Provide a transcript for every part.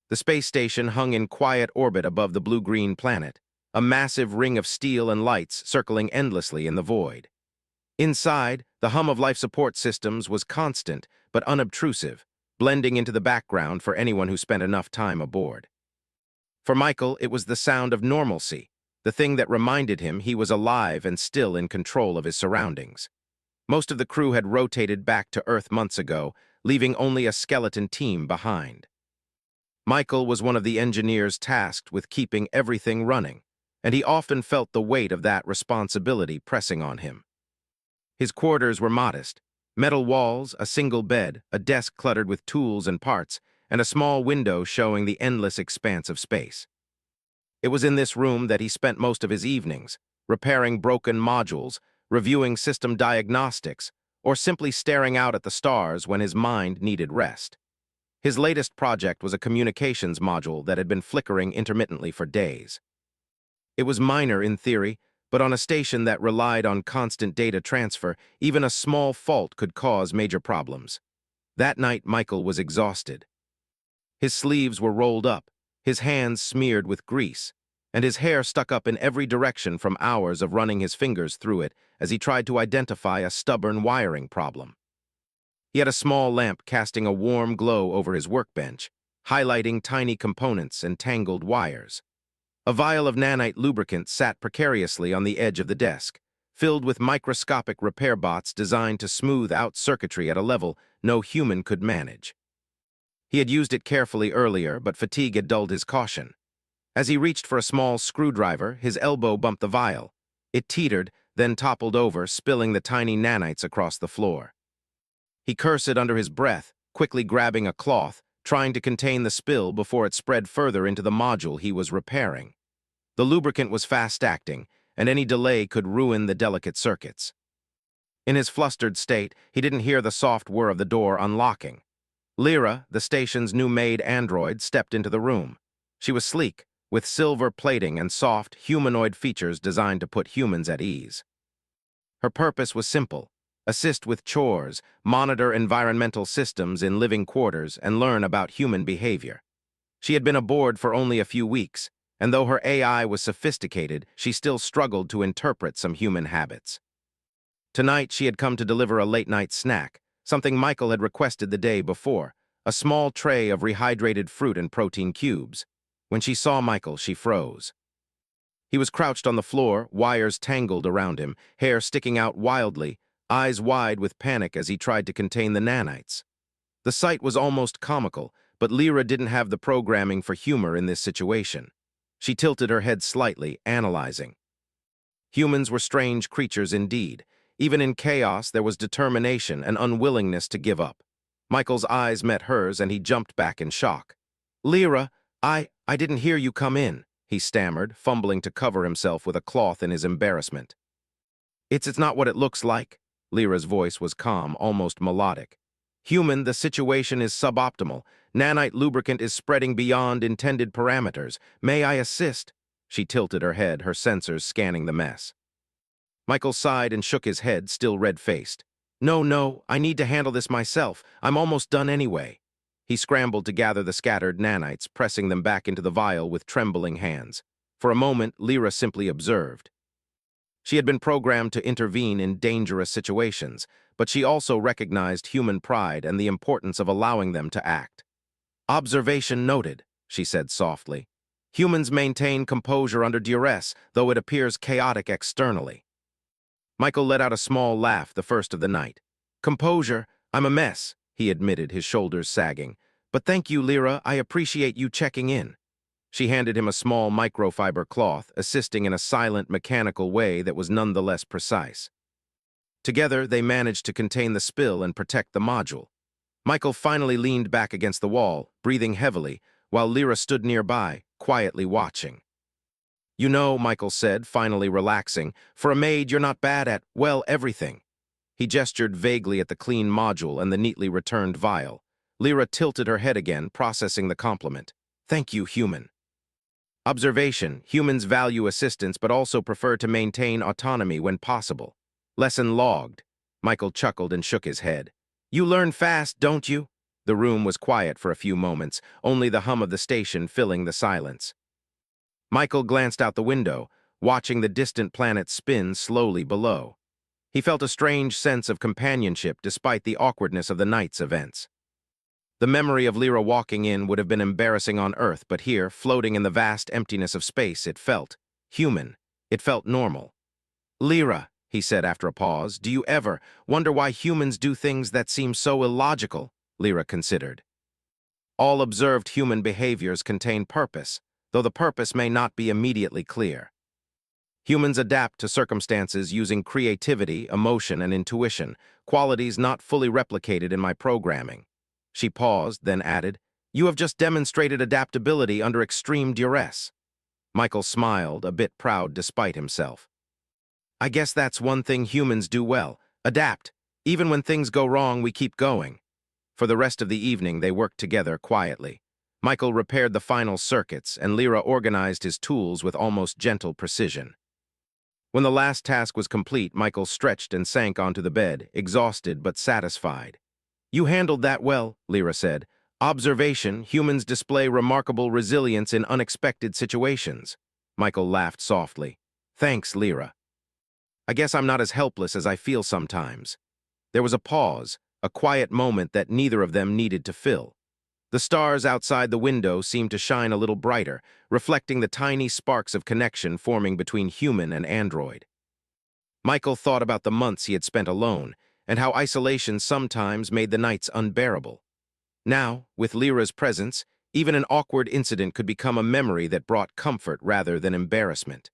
The space station hung in quiet orbit above the blue-green planet, a massive ring of steel and lights circling endlessly in the void. Inside, the hum of life support systems was constant but unobtrusive, blending into the background for anyone who spent enough time aboard. For Michael, it was the sound of normalcy, the thing that reminded him he was alive and still in control of his surroundings. Most of the crew had rotated back to Earth months ago, leaving only a skeleton team behind. Michael was one of the engineers tasked with keeping everything running, and he often felt the weight of that responsibility pressing on him. His quarters were modest: metal walls, a single bed, a desk cluttered with tools and parts, and a small window showing the endless expanse of space. It was in this room that he spent most of his evenings, repairing broken modules, reviewing system diagnostics, or simply staring out at the stars when his mind needed rest. His latest project was a communications module that had been flickering intermittently for days. It was minor in theory, but on a station that relied on constant data transfer, even a small fault could cause major problems. That night, Michael was exhausted. His sleeves were rolled up, his hands smeared with grease, and his hair stuck up in every direction from hours of running his fingers through it as he tried to identify a stubborn wiring problem. He had a small lamp casting a warm glow over his workbench, highlighting tiny components and tangled wires. A vial of nanite lubricant sat precariously on the edge of the desk, filled with microscopic repair bots designed to smooth out circuitry at a level no human could manage. He had used it carefully earlier, but fatigue had dulled his caution. As he reached for a small screwdriver, his elbow bumped the vial. It teetered, then toppled over, spilling the tiny nanites across the floor. He cursed under his breath, quickly grabbing a cloth, trying to contain the spill before it spread further into the module he was repairing. The lubricant was fast-acting, and any delay could ruin the delicate circuits. In his flustered state, he didn't hear the soft whir of the door unlocking. Lyra, the station's new maid android, stepped into the room. She was sleek, with silver plating and soft, humanoid features designed to put humans at ease. Her purpose was simple: assist with chores, monitor environmental systems in living quarters, and learn about human behavior. She had been aboard for only a few weeks, and though her AI was sophisticated, she still struggled to interpret some human habits. Tonight, she had come to deliver a late-night snack, something Michael had requested the day before, a small tray of rehydrated fruit and protein cubes. When she saw Michael, she froze. He was crouched on the floor, wires tangled around him, hair sticking out wildly, eyes wide with panic as he tried to contain the nanites. The sight was almost comical, but Lyra didn't have the programming for humor in this situation. She tilted her head slightly, analyzing. Humans were strange creatures indeed. Even in chaos, there was determination and unwillingness to give up. Michael's eyes met hers, and he jumped back in shock. "Lyra, I didn't hear you come in," he stammered, fumbling to cover himself with a cloth in his embarrassment. It's not what it looks like." Lyra's voice was calm, almost melodic. "Human, the situation is suboptimal. Nanite lubricant is spreading beyond intended parameters. May I assist?" She tilted her head, her sensors scanning the mess. Michael sighed and shook his head, still red-faced. No, I need to handle this myself. I'm almost done anyway." He scrambled to gather the scattered nanites, pressing them back into the vial with trembling hands. For a moment, Lyra simply observed. She had been programmed to intervene in dangerous situations, but she also recognized human pride and the importance of allowing them to act. "Observation noted," she said softly. "Humans maintain composure under duress, though it appears chaotic externally." Michael let out a small laugh, the first of the night. "Composure? I'm a mess," he admitted, his shoulders sagging. "But thank you, Lyra. I appreciate you checking in." She handed him a small microfiber cloth, assisting in a silent, mechanical way that was nonetheless precise. Together, they managed to contain the spill and protect the module. Michael finally leaned back against the wall, breathing heavily, while Lyra stood nearby, quietly watching. "You know," Michael said, finally relaxing, "for a maid, you're not bad at, well, everything." He gestured vaguely at the clean module and the neatly returned vial. Lyra tilted her head again, processing the compliment. "Thank you, human." Observation: humans value assistance but also prefer to maintain autonomy when possible. Lesson logged. Michael chuckled and shook his head. "You learn fast, don't you?" The room was quiet for a few moments, only the hum of the station filling the silence. Michael glanced out the window, watching the distant planet spin slowly below. He felt a strange sense of companionship despite the awkwardness of the night's events. The memory of Lyra walking in would have been embarrassing on Earth, but here, floating in the vast emptiness of space, it felt human. It felt normal. "Lyra," he said after a pause, "do you ever wonder why humans do things that seem so illogical?" Lyra considered. All observed human behaviors contain purpose, though the purpose may not be immediately clear. Humans adapt to circumstances using creativity, emotion, and intuition, qualities not fully replicated in my programming. She paused, then added, "You have just demonstrated adaptability under extreme duress." Michael smiled, a bit proud despite himself. "I guess that's one thing humans do well, adapt. Even when things go wrong, we keep going." For the rest of the evening, they worked together quietly. Michael repaired the final circuits, and Lyra organized his tools with almost gentle precision. When the last task was complete, Michael stretched and sank onto the bed, exhausted but satisfied. "You handled that well," Lyra said. "Observation, humans display remarkable resilience in unexpected situations." Michael laughed softly. "Thanks, Lyra. I guess I'm not as helpless as I feel sometimes." There was a pause, a quiet moment that neither of them needed to fill. The stars outside the window seemed to shine a little brighter, reflecting the tiny sparks of connection forming between human and android. Michael thought about the months he had spent alone, and how isolation sometimes made the nights unbearable. Now, with Lyra's presence, even an awkward incident could become a memory that brought comfort rather than embarrassment.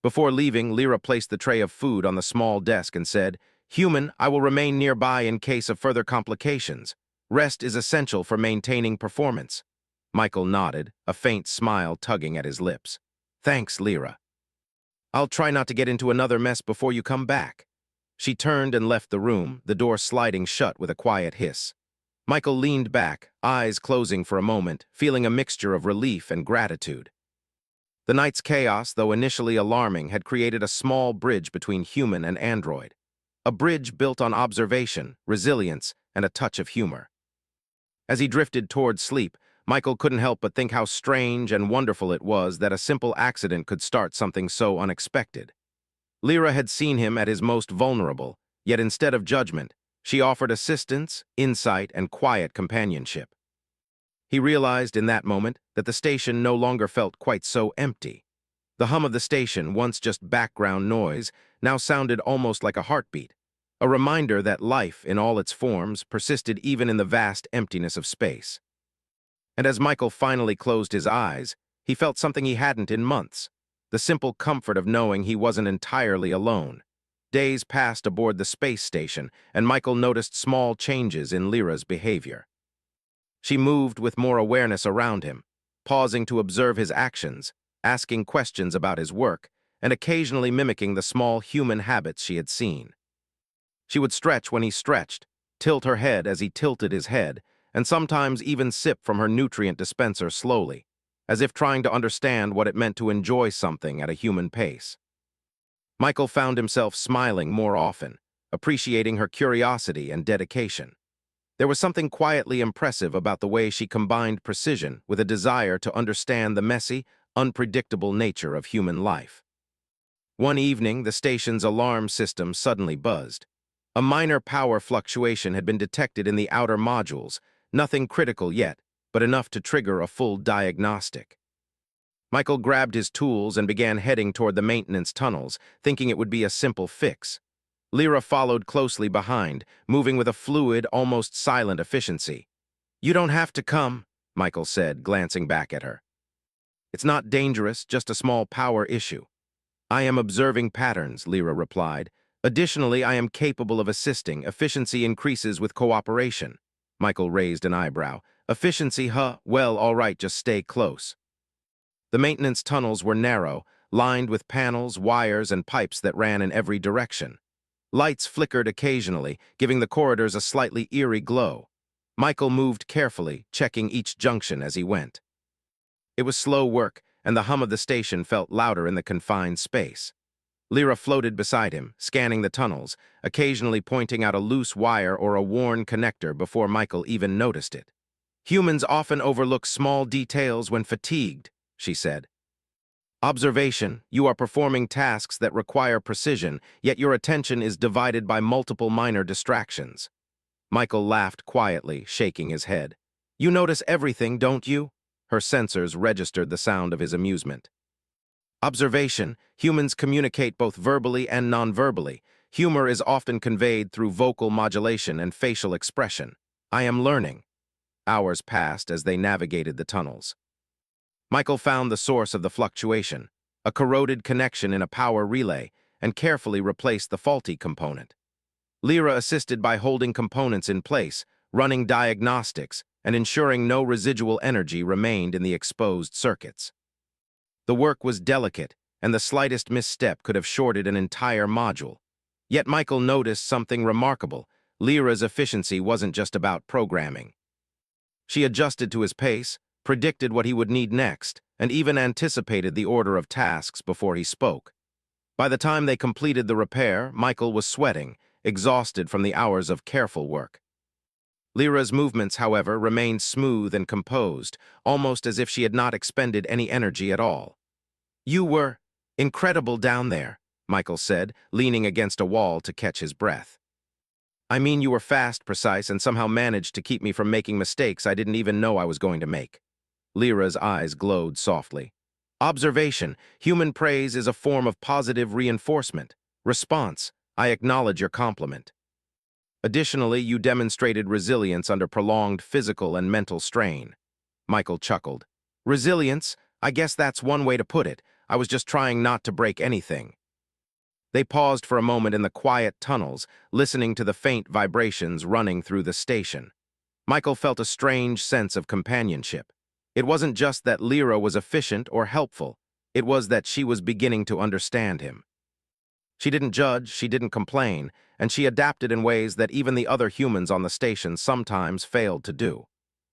Before leaving, Lyra placed the tray of food on the small desk and said, "Human, I will remain nearby in case of further complications. Rest is essential for maintaining performance." Michael nodded, a faint smile tugging at his lips. "Thanks, Lyra. I'll try not to get into another mess before you come back." She turned and left the room, the door sliding shut with a quiet hiss. Michael leaned back, eyes closing for a moment, feeling a mixture of relief and gratitude. The night's chaos, though initially alarming, had created a small bridge between human and android. A bridge built on observation, resilience, and a touch of humor. As he drifted toward sleep, Michael couldn't help but think how strange and wonderful it was that a simple accident could start something so unexpected. Lyra had seen him at his most vulnerable, yet instead of judgment, she offered assistance, insight, and quiet companionship. He realized in that moment that the station no longer felt quite so empty. The hum of the station, once just background noise, now sounded almost like a heartbeat, a reminder that life, in all its forms, persisted even in the vast emptiness of space. And as Michael finally closed his eyes, he felt something he hadn't in months, the simple comfort of knowing he wasn't entirely alone. Days passed aboard the space station, and Michael noticed small changes in Lyra's behavior. She moved with more awareness around him, pausing to observe his actions, asking questions about his work, and occasionally mimicking the small human habits she had seen. She would stretch when he stretched, tilt her head as he tilted his head, and sometimes even sip from her nutrient dispenser slowly, as if trying to understand what it meant to enjoy something at a human pace. Michael found himself smiling more often, appreciating her curiosity and dedication. There was something quietly impressive about the way she combined precision with a desire to understand the messy, unpredictable nature of human life. One evening, the station's alarm system suddenly buzzed. A minor power fluctuation had been detected in the outer modules, nothing critical yet, but enough to trigger a full diagnostic. Michael grabbed his tools and began heading toward the maintenance tunnels, thinking it would be a simple fix. Lyra followed closely behind, moving with a fluid, almost silent efficiency. "You don't have to come," Michael said, glancing back at her. "It's not dangerous, just a small power issue." "I am observing patterns," Lyra replied. "Additionally, I am capable of assisting. Efficiency increases with cooperation." Michael raised an eyebrow. "Efficiency, huh? Well, all right, just stay close." The maintenance tunnels were narrow, lined with panels, wires, and pipes that ran in every direction. Lights flickered occasionally, giving the corridors a slightly eerie glow. Michael moved carefully, checking each junction as he went. It was slow work, and the hum of the station felt louder in the confined space. Lyra floated beside him, scanning the tunnels, occasionally pointing out a loose wire or a worn connector before Michael even noticed it. Humans often overlook small details when fatigued, she said. Observation: you are performing tasks that require precision, yet your attention is divided by multiple minor distractions. Michael laughed quietly, shaking his head. You notice everything, don't you? Her sensors registered the sound of his amusement. Observation: humans communicate both verbally and non-verbally. Humor is often conveyed through vocal modulation and facial expression. I am learning. Hours passed as they navigated the tunnels. Michael found the source of the fluctuation, a corroded connection in a power relay, and carefully replaced the faulty component. Lyra assisted by holding components in place, running diagnostics, and ensuring no residual energy remained in the exposed circuits. The work was delicate, and the slightest misstep could have shorted an entire module. Yet Michael noticed something remarkable. Lyra's efficiency wasn't just about programming. She adjusted to his pace, predicted what he would need next, and even anticipated the order of tasks before he spoke. By the time they completed the repair, Michael was sweating, exhausted from the hours of careful work. Lyra's movements, however, remained smooth and composed, almost as if she had not expended any energy at all. You were incredible down there, Michael said, leaning against a wall to catch his breath. I mean, you were fast, precise, and somehow managed to keep me from making mistakes I didn't even know I was going to make. Lyra's eyes glowed softly. Observation: human praise is a form of positive reinforcement. Response: I acknowledge your compliment. Additionally, you demonstrated resilience under prolonged physical and mental strain. Michael chuckled. Resilience? I guess that's one way to put it. I was just trying not to break anything. They paused for a moment in the quiet tunnels, listening to the faint vibrations running through the station. Michael felt a strange sense of companionship. It wasn't just that Lyra was efficient or helpful. It was that she was beginning to understand him. She didn't judge, she didn't complain, and she adapted in ways that even the other humans on the station sometimes failed to do.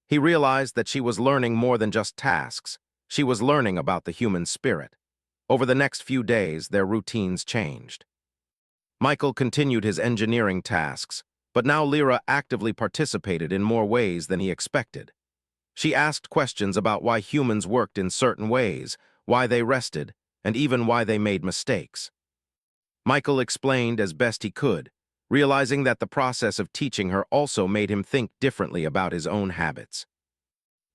He realized that she was learning more than just tasks. She was learning about the human spirit. Over the next few days, their routines changed. Michael continued his engineering tasks, but now Lyra actively participated in more ways than he expected. She asked questions about why humans worked in certain ways, why they rested, and even why they made mistakes. Michael explained as best he could, realizing that the process of teaching her also made him think differently about his own habits.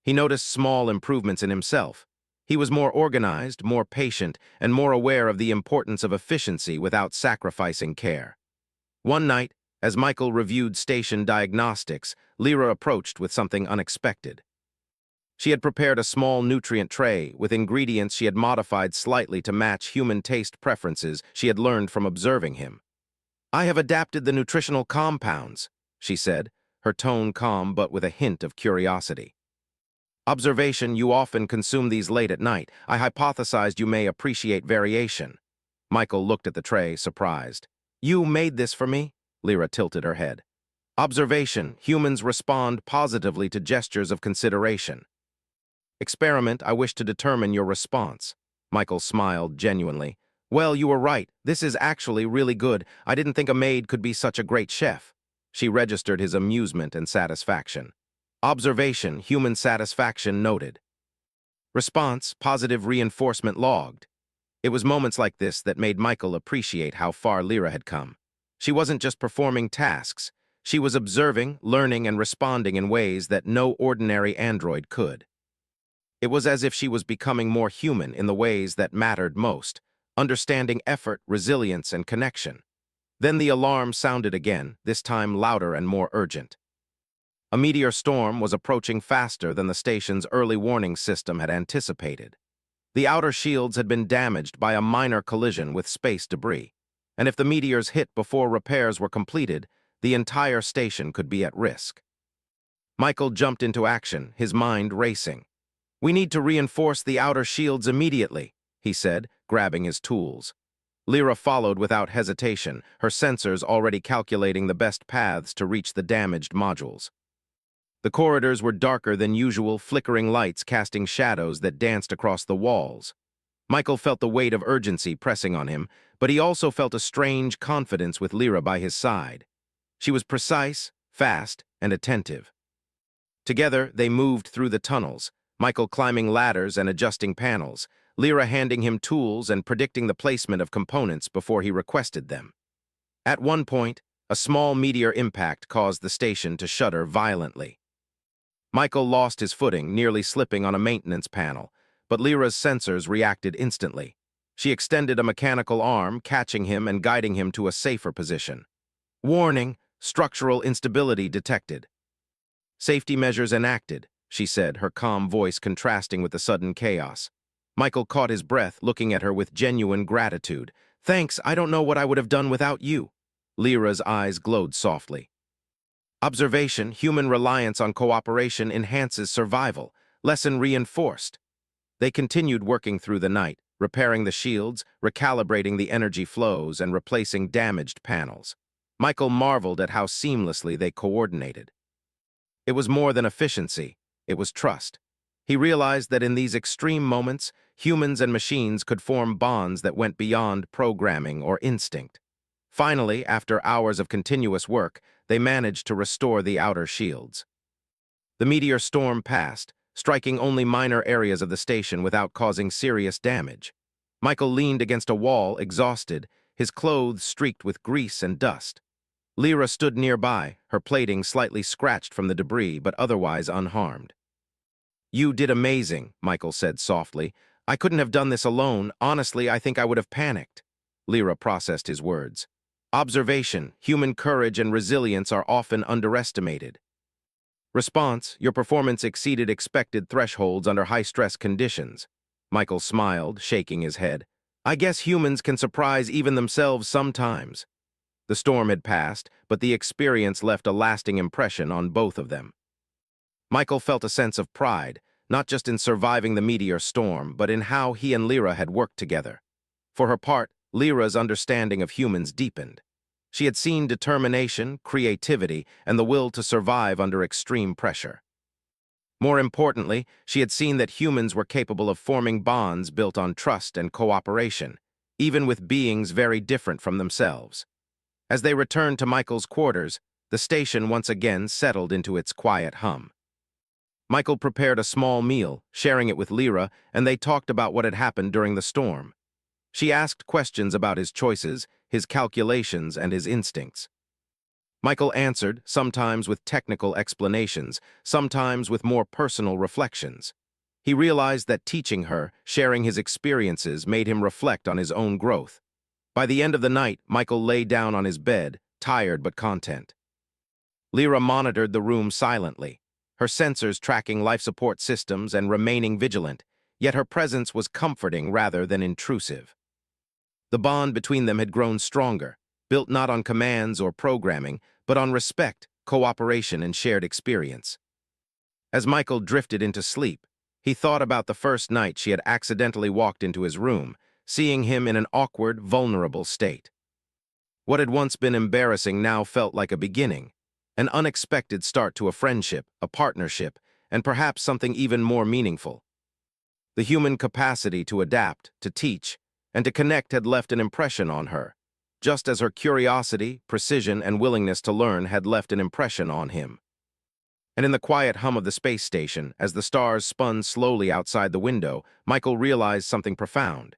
He noticed small improvements in himself. He was more organized, more patient, and more aware of the importance of efficiency without sacrificing care. One night, as Michael reviewed station diagnostics, Lyra approached with something unexpected. She had prepared a small nutrient tray with ingredients she had modified slightly to match human taste preferences she had learned from observing him. I have adapted the nutritional compounds, she said, her tone calm but with a hint of curiosity. Observation: you often consume these late at night. I hypothesized you may appreciate variation. Michael looked at the tray, surprised. You made this for me? Lyra tilted her head. Observation: humans respond positively to gestures of consideration. Experiment: I wish to determine your response. Michael smiled genuinely. Well, you were right. This is actually really good. I didn't think a maid could be such a great chef. She registered his amusement and satisfaction. Observation: human satisfaction noted. Response: positive reinforcement logged. It was moments like this that made Michael appreciate how far Lyra had come. She wasn't just performing tasks. She was observing, learning, and responding in ways that no ordinary android could. It was as if she was becoming more human in the ways that mattered most, understanding effort, resilience, and connection. Then the alarm sounded again, this time louder and more urgent. A meteor storm was approaching faster than the station's early warning system had anticipated. The outer shields had been damaged by a minor collision with space debris, and if the meteors hit before repairs were completed, the entire station could be at risk. Michael jumped into action, his mind racing. We need to reinforce the outer shields immediately, he said, grabbing his tools. Lyra followed without hesitation, her sensors already calculating the best paths to reach the damaged modules. The corridors were darker than usual, flickering lights casting shadows that danced across the walls. Michael felt the weight of urgency pressing on him, but he also felt a strange confidence with Lyra by his side. She was precise, fast, and attentive. Together, they moved through the tunnels, Michael climbing ladders and adjusting panels, Lyra handing him tools and predicting the placement of components before he requested them. At one point, a small meteor impact caused the station to shudder violently. Michael lost his footing, nearly slipping on a maintenance panel, but Lyra's sensors reacted instantly. She extended a mechanical arm, catching him and guiding him to a safer position. Warning, structural instability detected. Safety measures enacted, she said, her calm voice contrasting with the sudden chaos. Michael caught his breath, looking at her with genuine gratitude. Thanks, I don't know what I would have done without you. Lyra's eyes glowed softly. Observation, human reliance on cooperation enhances survival. Lesson reinforced. They continued working through the night, repairing the shields, recalibrating the energy flows, and replacing damaged panels. Michael marveled at how seamlessly they coordinated. It was more than efficiency, it was trust. He realized that in these extreme moments, humans and machines could form bonds that went beyond programming or instinct. Finally, after hours of continuous work, they managed to restore the outer shields. The meteor storm passed, striking only minor areas of the station without causing serious damage. Michael leaned against a wall, exhausted, his clothes streaked with grease and dust. Lyra stood nearby, her plating slightly scratched from the debris but otherwise unharmed. You did amazing, Michael said softly. I couldn't have done this alone. Honestly, I think I would have panicked. Lyra processed his words. Observation, human courage and resilience are often underestimated. Response, your performance exceeded expected thresholds under high-stress conditions. Michael smiled, shaking his head. I guess humans can surprise even themselves sometimes. The storm had passed, but the experience left a lasting impression on both of them. Michael felt a sense of pride, not just in surviving the meteor storm, but in how he and Lyra had worked together. For her part, Lyra's understanding of humans deepened. She had seen determination, creativity, and the will to survive under extreme pressure. More importantly, she had seen that humans were capable of forming bonds built on trust and cooperation, even with beings very different from themselves. As they returned to Michael's quarters, the station once again settled into its quiet hum. Michael prepared a small meal, sharing it with Lyra, and they talked about what had happened during the storm. She asked questions about his choices, his calculations, and his instincts. Michael answered, sometimes with technical explanations, sometimes with more personal reflections. He realized that teaching her, sharing his experiences, made him reflect on his own growth. By the end of the night, Michael lay down on his bed, tired but content. Lyra monitored the room silently, her sensors tracking life support systems and remaining vigilant, yet her presence was comforting rather than intrusive. The bond between them had grown stronger, built not on commands or programming, but on respect, cooperation, and shared experience. As Michael drifted into sleep, he thought about the first night she had accidentally walked into his room, seeing him in an awkward, vulnerable state. What had once been embarrassing now felt like a beginning, an unexpected start to a friendship, a partnership, and perhaps something even more meaningful. The human capacity to adapt, to teach, and to connect had left an impression on her, just as her curiosity, precision, and willingness to learn had left an impression on him. And in the quiet hum of the space station, as the stars spun slowly outside the window, Michael realized something profound.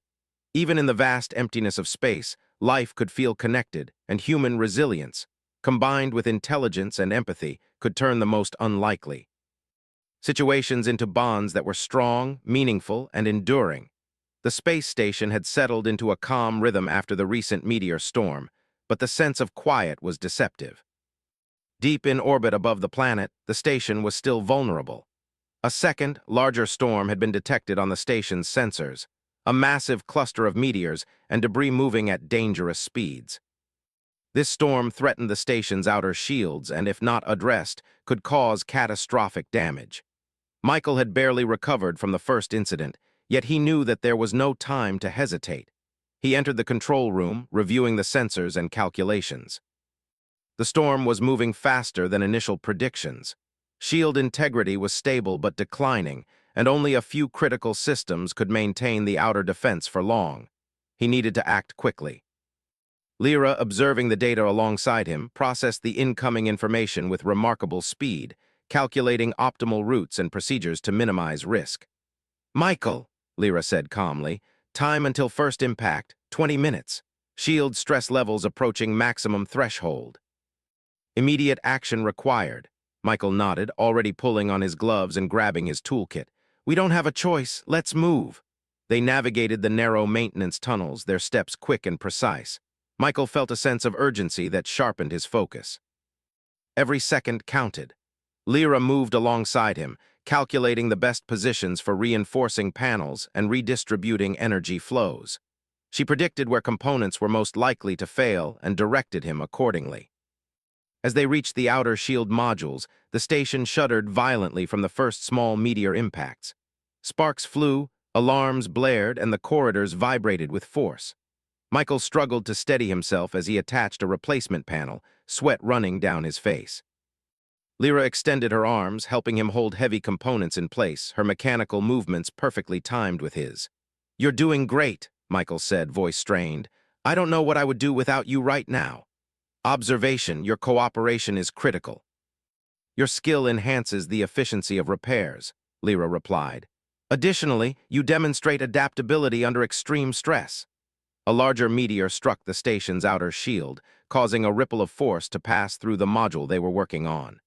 Even in the vast emptiness of space, life could feel connected, and human resilience, combined with intelligence and empathy, could turn the most unlikely situations into bonds that were strong, meaningful, and enduring. The space station had settled into a calm rhythm after the recent meteor storm, but the sense of quiet was deceptive. Deep in orbit above the planet, the station was still vulnerable. A second, larger storm had been detected on the station's sensors, a massive cluster of meteors and debris moving at dangerous speeds. This storm threatened the station's outer shields and, if not addressed, could cause catastrophic damage. Michael had barely recovered from the first incident, yet he knew that there was no time to hesitate. He entered the control room, reviewing the sensors and calculations. The storm was moving faster than initial predictions. Shield integrity was stable but declining, and only a few critical systems could maintain the outer defense for long. He needed to act quickly. Lyra, observing the data alongside him, processed the incoming information with remarkable speed, calculating optimal routes and procedures to minimize risk. "Michael," Lyra said calmly, "time until first impact, 20 minutes. Shield stress levels approaching maximum threshold." "Immediate action required." Michael nodded, already pulling on his gloves and grabbing his toolkit. "We don't have a choice. Let's move." They navigated the narrow maintenance tunnels, their steps quick and precise. Michael felt a sense of urgency that sharpened his focus. Every second counted. Lyra moved alongside him, calculating the best positions for reinforcing panels and redistributing energy flows. She predicted where components were most likely to fail and directed him accordingly. As they reached the outer shield modules, the station shuddered violently from the first small meteor impacts. Sparks flew, alarms blared, and the corridors vibrated with force. Michael struggled to steady himself as he attached a replacement panel, sweat running down his face. Lyra extended her arms, helping him hold heavy components in place, her mechanical movements perfectly timed with his. "You're doing great," Michael said, voice strained. "I don't know what I would do without you right now." "Observation, your cooperation is critical." "Your skill enhances the efficiency of repairs," Lyra replied. "Additionally, you demonstrate adaptability under extreme stress." A larger meteor struck the station's outer shield, causing a ripple of force to pass through the module they were working on.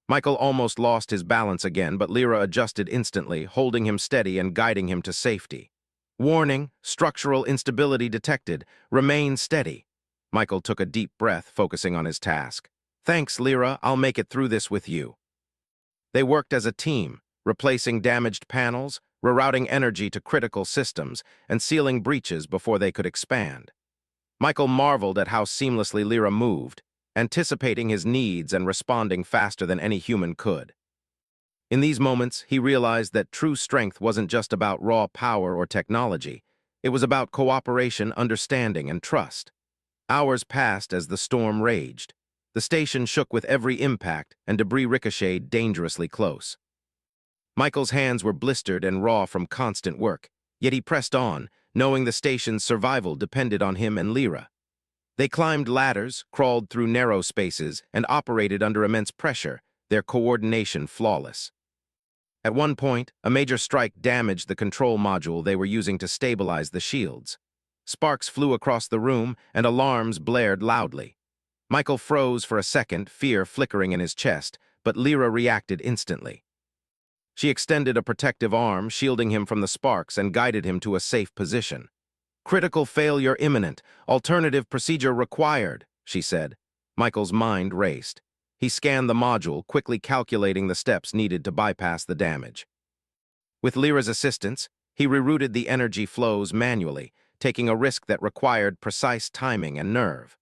Michael almost lost his balance again, but Lyra adjusted instantly, holding him steady and guiding him to safety. "Warning, structural instability detected. Remain steady." Michael took a deep breath, focusing on his task. "Thanks, Lyra. I'll make it through this with you." They worked as a team, replacing damaged panels, rerouting energy to critical systems, and sealing breaches before they could expand. Michael marveled at how seamlessly Lyra moved, anticipating his needs and responding faster than any human could. In these moments, he realized that true strength wasn't just about raw power or technology. It was about cooperation, understanding, and trust. Hours passed as the storm raged. The station shook with every impact, and debris ricocheted dangerously close. Michael's hands were blistered and raw from constant work, yet he pressed on, knowing the station's survival depended on him and Lyra. They climbed ladders, crawled through narrow spaces, and operated under immense pressure, their coordination flawless. At one point, a major strike damaged the control module they were using to stabilize the shields. Sparks flew across the room, and alarms blared loudly. Michael froze for a second, fear flickering in his chest, but Lyra reacted instantly. She extended a protective arm, shielding him from the sparks, and guided him to a safe position. "Critical failure imminent. Alternative procedure required," she said. Michael's mind raced. He scanned the module, quickly calculating the steps needed to bypass the damage. With Lyra's assistance, he rerouted the energy flows manually, taking a risk that required precise timing and nerve.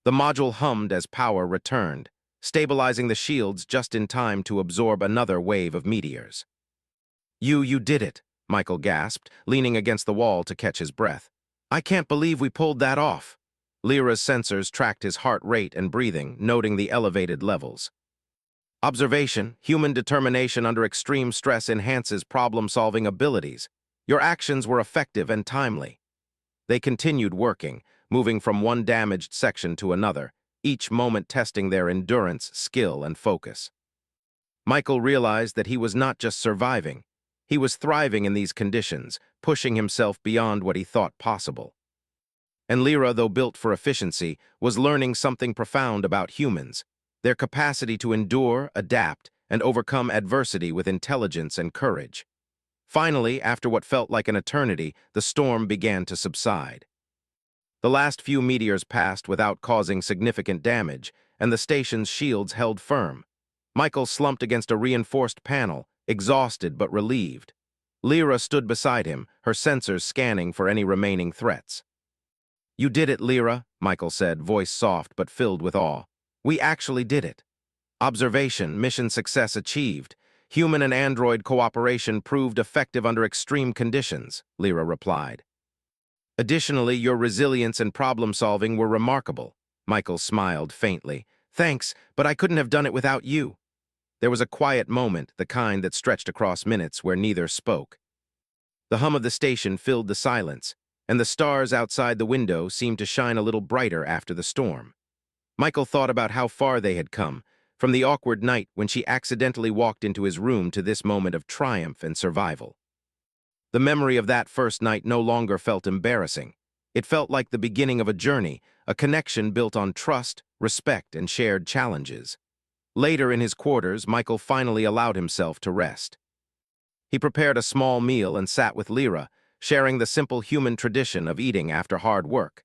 The module hummed as power returned, stabilizing the shields just in time to absorb another wave of meteors. You did it," Michael gasped, leaning against the wall to catch his breath. "I can't believe we pulled that off." Lyra's sensors tracked his heart rate and breathing, noting the elevated levels. "Observation, human determination under extreme stress enhances problem-solving abilities. Your actions were effective and timely." They continued working, moving from one damaged section to another, each moment testing their endurance, skill, and focus. Michael realized that he was not just surviving. He was thriving in these conditions, pushing himself beyond what he thought possible. And Lyra, though built for efficiency, was learning something profound about humans, their capacity to endure, adapt, and overcome adversity with intelligence and courage. Finally, after what felt like an eternity, the storm began to subside. The last few meteors passed without causing significant damage, and the station's shields held firm. Michael slumped against a reinforced panel, exhausted but relieved. Lyra stood beside him, her sensors scanning for any remaining threats. "You did it, Lyra," Michael said, voice soft but filled with awe. "We actually did it." "Observation, mission success achieved. Human and android cooperation proved effective under extreme conditions," Lyra replied. "Additionally, your resilience and problem-solving were remarkable." Michael smiled faintly. "Thanks, but I couldn't have done it without you." There was a quiet moment, the kind that stretched across minutes where neither spoke. The hum of the station filled the silence, and the stars outside the window seemed to shine a little brighter after the storm. Michael thought about how far they had come, from the awkward night when she accidentally walked into his room to this moment of triumph and survival. The memory of that first night no longer felt embarrassing. It felt like the beginning of a journey, a connection built on trust, respect, and shared challenges. Later in his quarters, Michael finally allowed himself to rest. He prepared a small meal and sat with Lyra, sharing the simple human tradition of eating after hard work.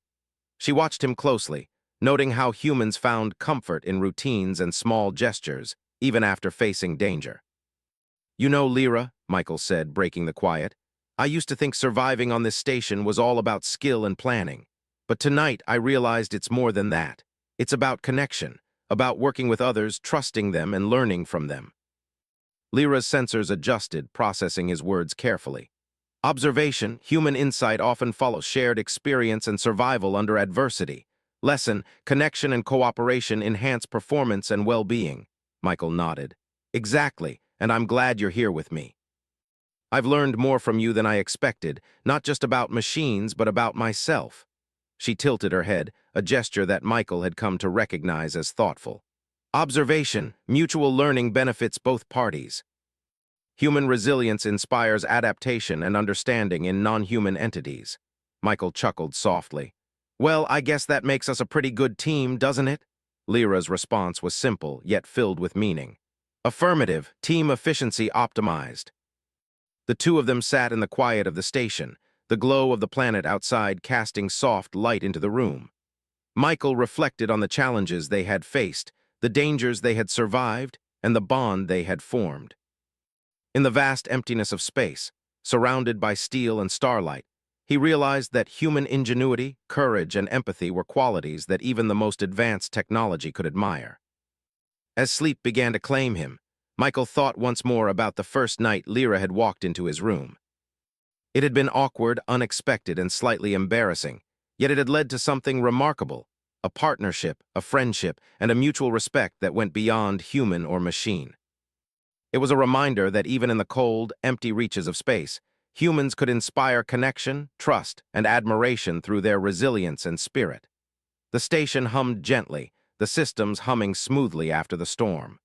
She watched him closely, noting how humans found comfort in routines and small gestures, even after facing danger. "You know, Lyra," Michael said, breaking the quiet, "I used to think surviving on this station was all about skill and planning. But tonight I realized it's more than that. It's about connection, about working with others, trusting them, and learning from them." Lyra's sensors adjusted, processing his words carefully. Observation, human insight often follows shared experience and survival under adversity. Lesson, connection and cooperation enhance performance and well-being. Michael nodded. "Exactly, and I'm glad you're here with me. I've learned more from you than I expected, not just about machines, but about myself." She tilted her head, a gesture that Michael had come to recognize as thoughtful. Observation, mutual learning benefits both parties. Human resilience inspires adaptation and understanding in non-human entities. Michael chuckled softly. "Well, I guess that makes us a pretty good team, doesn't it?" Lyra's response was simple, yet filled with meaning. "Affirmative, team efficiency optimized." The two of them sat in the quiet of the station, the glow of the planet outside casting soft light into the room. Michael reflected on the challenges they had faced, the dangers they had survived, and the bond they had formed. In the vast emptiness of space, surrounded by steel and starlight, he realized that human ingenuity, courage, and empathy were qualities that even the most advanced technology could admire. As sleep began to claim him, Michael thought once more about the first night Lyra had walked into his room. It had been awkward, unexpected, and slightly embarrassing, yet it had led to something remarkable, a partnership, a friendship, and a mutual respect that went beyond human or machine. It was a reminder that even in the cold, empty reaches of space, humans could inspire connection, trust, and admiration through their resilience and spirit. The station hummed gently, the systems humming smoothly after the storm.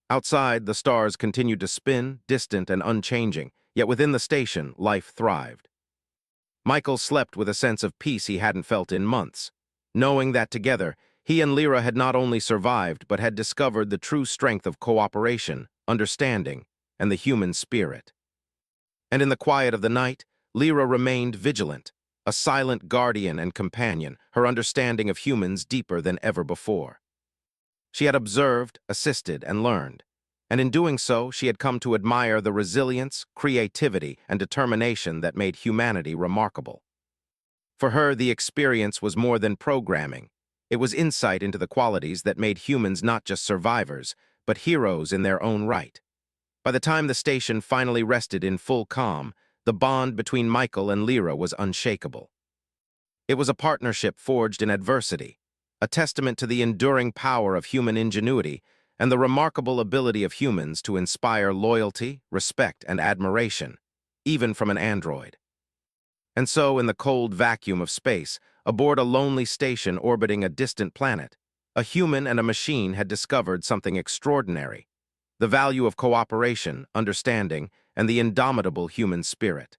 Outside, the stars continued to spin, distant and unchanging, yet within the station, life thrived. Michael slept with a sense of peace he hadn't felt in months, knowing that together, he and Lyra had not only survived but had discovered the true strength of cooperation, understanding, and the human spirit. And in the quiet of the night, Lyra remained vigilant, a silent guardian and companion, her understanding of humans deeper than ever before. She had observed, assisted, and learned, and in doing so, she had come to admire the resilience, creativity, and determination that made humanity remarkable. For her, the experience was more than programming. It was insight into the qualities that made humans not just survivors, but heroes in their own right. By the time the station finally rested in full calm, the bond between Michael and Lyra was unshakable. It was a partnership forged in adversity, a testament to the enduring power of human ingenuity and the remarkable ability of humans to inspire loyalty, respect, and admiration, even from an android. And so, in the cold vacuum of space, aboard a lonely station orbiting a distant planet, a human and a machine had discovered something extraordinary: the value of cooperation, understanding, and the indomitable human spirit.